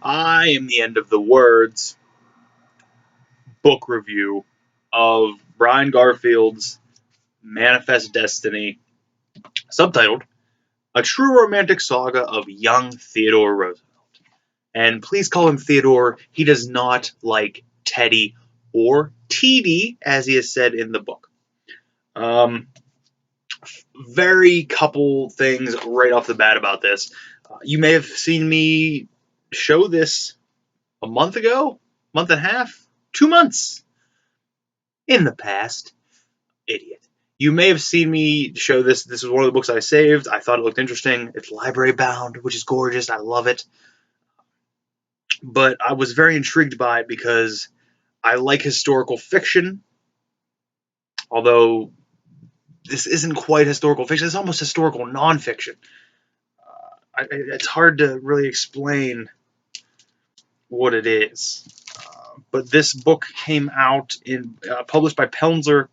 I am the end of the words book review of Brian Garfield's Manifest Destiny, subtitled A True Romantic Saga of Young Theodore Roosevelt. And please call him Theodore. He does not like Teddy or TD, as he has said in the book. Very couple things right off the bat about this. You may have seen me show this a month ago, month and a half, 2 months in the past. Idiot. You may have seen me show this. This is one of the books I saved. I thought it looked interesting. It's library bound, which is gorgeous. I love it. But I was very intrigued by it because I like historical fiction, although this isn't quite historical fiction. It's almost historical nonfiction. It's hard to really explain what it is. But this book came out published by Penzler,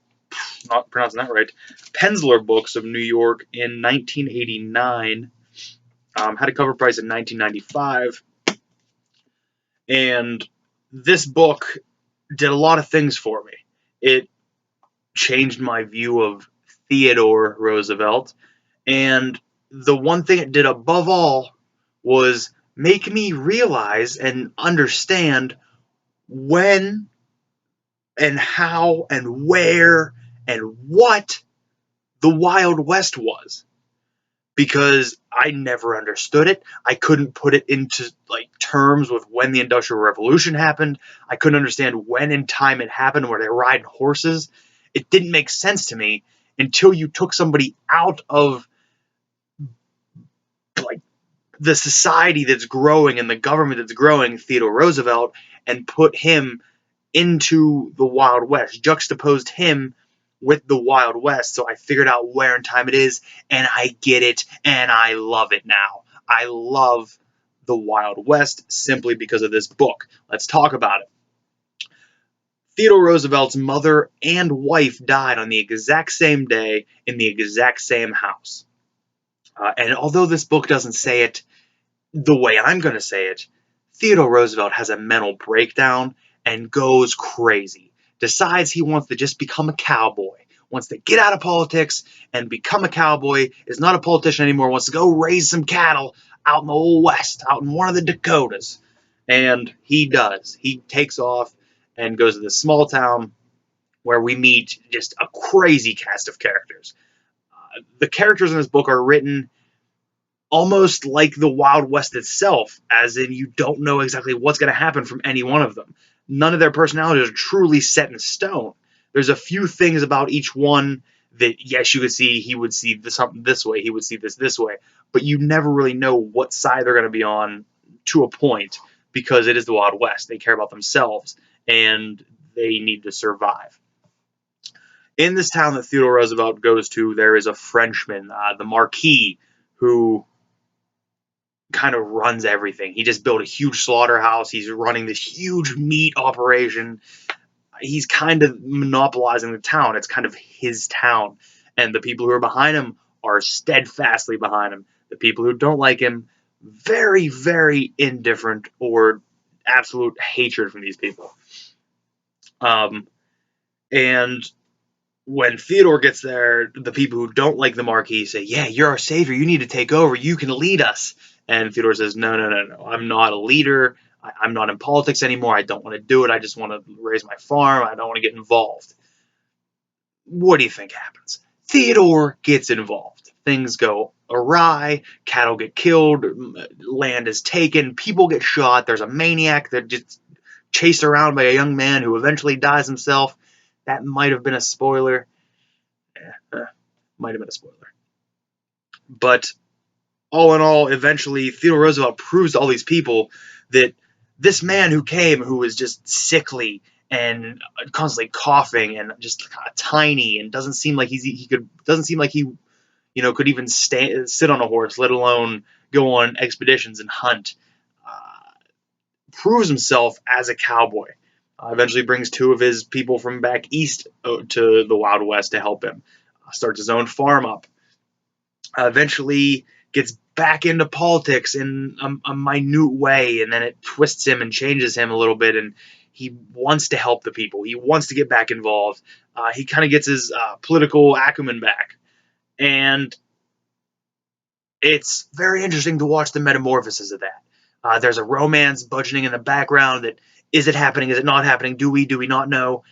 not pronouncing that right, Penzler Books of New York in 1989. Had a cover price in 1995. And this book did a lot of things for me. It changed my view of Theodore Roosevelt. And the one thing it did above all was make me realize and understand when and how and where and what the Wild West was. Because I never understood it. I couldn't put it into terms with when the Industrial Revolution happened. I couldn't understand when in time it happened, where they were riding horses. It didn't make sense to me until you took somebody out of the society that's growing and the government that's growing, Theodore Roosevelt, and put him into the Wild West, juxtaposed him with the Wild West. So I figured out where in time it is, and I get it, and I love it now. I love the Wild West simply because of this book. Let's talk about it. Theodore Roosevelt's mother and wife died on the exact same day in the exact same house. And although this book doesn't say it the way I'm going to say it, Theodore Roosevelt has a mental breakdown and goes crazy. Decides he wants to just become a cowboy. Wants to get out of politics and become a cowboy. Is not a politician anymore. Wants to go raise some cattle out in the old West, out in one of the Dakotas. And he does. He takes off and goes to this small town where we meet just a crazy cast of characters. The characters in this book are written almost like the Wild West itself, as in you don't know exactly what's going to happen from any one of them. None of their personalities are truly set in stone. There's a few things about each one that, yes, you could see he would see something this way, he would see this way, but you never really know what side they're going to be on to a point because it is the Wild West. They care about themselves, and they need to survive. In this town that Theodore Roosevelt goes to, there is a Frenchman, the Marquis, who kind of runs everything. He just built a huge slaughterhouse. He's running this huge meat operation. He's kind of monopolizing the town. It's kind of his town. And the people who are behind him are steadfastly behind him. The people who don't like him, very, very indifferent or absolute hatred from these people. And when Theodore gets there, the people who don't like the Marquis say, yeah, you're our savior. You need to take over. You can lead us. And Theodore says, no. I'm not a leader. I'm not in politics anymore. I don't want to do it. I just want to raise my farm. I don't want to get involved. What do you think happens? Theodore gets involved. Things go awry. Cattle get killed. Land is taken. People get shot. There's a maniac that gets chased around by a young man who eventually dies himself. That might have been a spoiler. Might have been a spoiler. But all in all, eventually, Theodore Roosevelt proves to all these people that this man who came, who was just sickly and constantly coughing and just kind of tiny and doesn't seem like he could even sit on a horse, let alone go on expeditions and hunt, proves himself as a cowboy. Eventually brings two of his people from back east to the Wild West to help him. Starts his own farm up. Eventually gets back into politics in a minute way, and then it twists him and changes him a little bit, and he wants to help the people. He wants to get back involved. He kind of gets his political acumen back, and it's very interesting to watch the metamorphosis of that. There's a romance budgeting in the background. That is it happening? Is it not happening? Do we not know?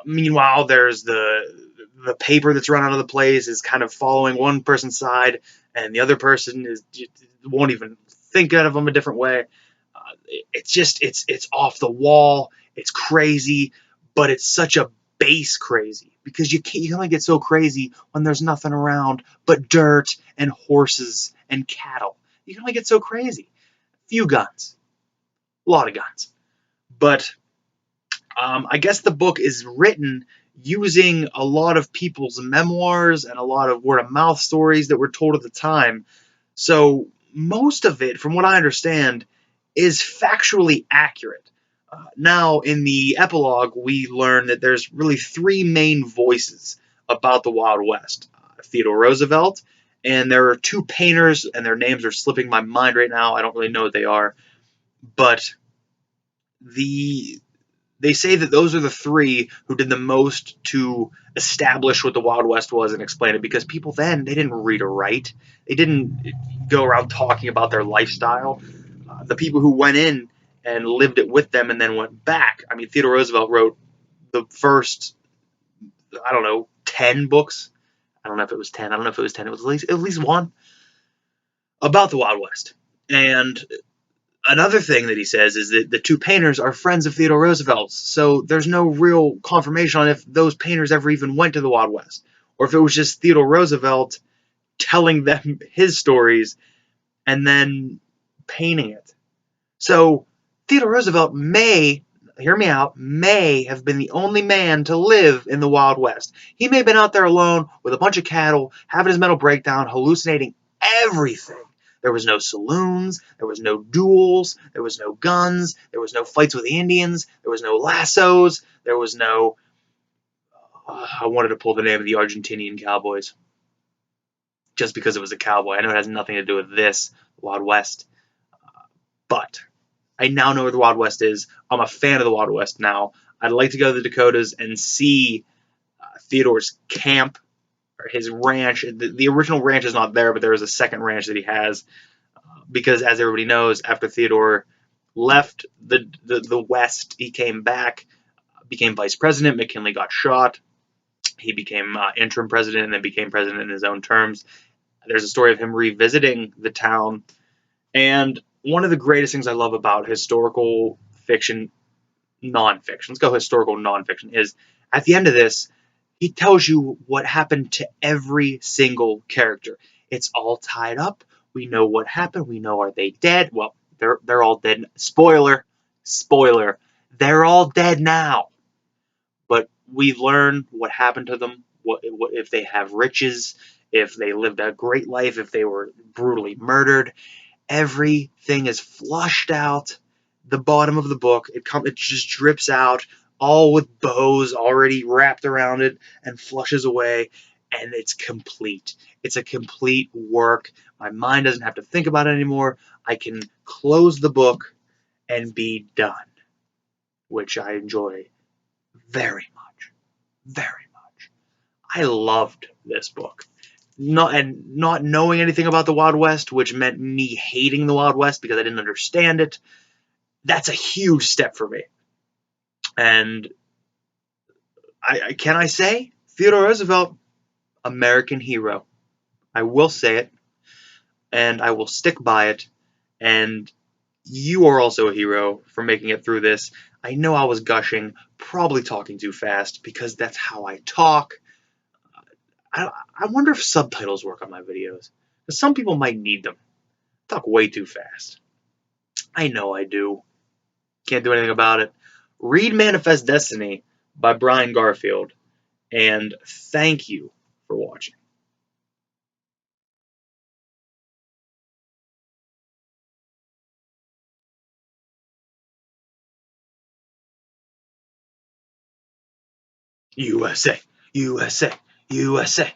Meanwhile, there's the paper that's run out of the place is kind of following one person's side, and the other person won't even think of them a different way. It's off the wall. It's crazy, but it's such a base crazy because you can only get so crazy when there's nothing around but dirt and horses and cattle. You can only get so crazy. Few guns, a lot of guns, but I guess the book is written using a lot of people's memoirs and a lot of word of mouth stories that were told at the time. So most of it, from what I understand, is factually accurate. Now, in the epilogue, we learn that there's really three main voices about the Wild West. Theodore Roosevelt, and there are two painters, and their names are slipping my mind right now. I don't really know what they are, but they say that those are the three who did the most to establish what the Wild West was and explain it, because people then, they didn't read or write. They didn't go around talking about their lifestyle. The people who went in and lived it with them and then went back. I mean, Theodore Roosevelt wrote the first, I don't know, 10 books. I don't know if it was 10. I don't know if it was 10. It was at least one about the Wild West. And another thing that he says is that the two painters are friends of Theodore Roosevelt's, so there's no real confirmation on if those painters ever even went to the Wild West, or if it was just Theodore Roosevelt telling them his stories and then painting it. So Theodore Roosevelt may, hear me out, may have been the only man to live in the Wild West. He may have been out there alone with a bunch of cattle, having his mental breakdown, hallucinating everything. There was no saloons, there was no duels, there was no guns, there was no fights with the Indians, there was no lassos, there was no... I wanted to pull the name of the Argentinian cowboys just because it was a cowboy. I know it has nothing to do with this, Wild West, but I now know where the Wild West is. I'm a fan of the Wild West now. I'd like to go to the Dakotas and see Theodore's camp, or his ranch. The original ranch is not there, but there is a second ranch that he has, because, as everybody knows, after Theodore left the West, he came back, became vice president. McKinley got shot. He became interim president and then became president in his own terms. There's a story of him revisiting the town. And one of the greatest things I love about historical fiction, nonfiction, let's go historical nonfiction, is at the end of this, he tells you what happened to every single character. It's all tied up. We know what happened. We know, are they dead? Well, they're all dead. Spoiler, they're all dead now. But we learn what happened to them. What if they have riches? If they lived a great life? If they were brutally murdered? Everything is flushed out. The bottom of the book, it just drips out, all with bows already wrapped around it, and flushes away, and it's complete. It's a complete work. My mind doesn't have to think about it anymore. I can close the book and be done, which I enjoy very much, very much. I loved this book. Not knowing anything about the Wild West, which meant me hating the Wild West because I didn't understand it. That's a huge step for me. And can I say Theodore Roosevelt, American hero? I will say it, and I will stick by it. And you are also a hero for making it through this. I know I was gushing, probably talking too fast, because that's how I talk. I wonder if subtitles work on my videos, because some people might need them. I talk way too fast. I know I do. Can't do anything about it. Read Manifest Destiny by Brian Garfield, and thank you for watching. USA, USA, USA.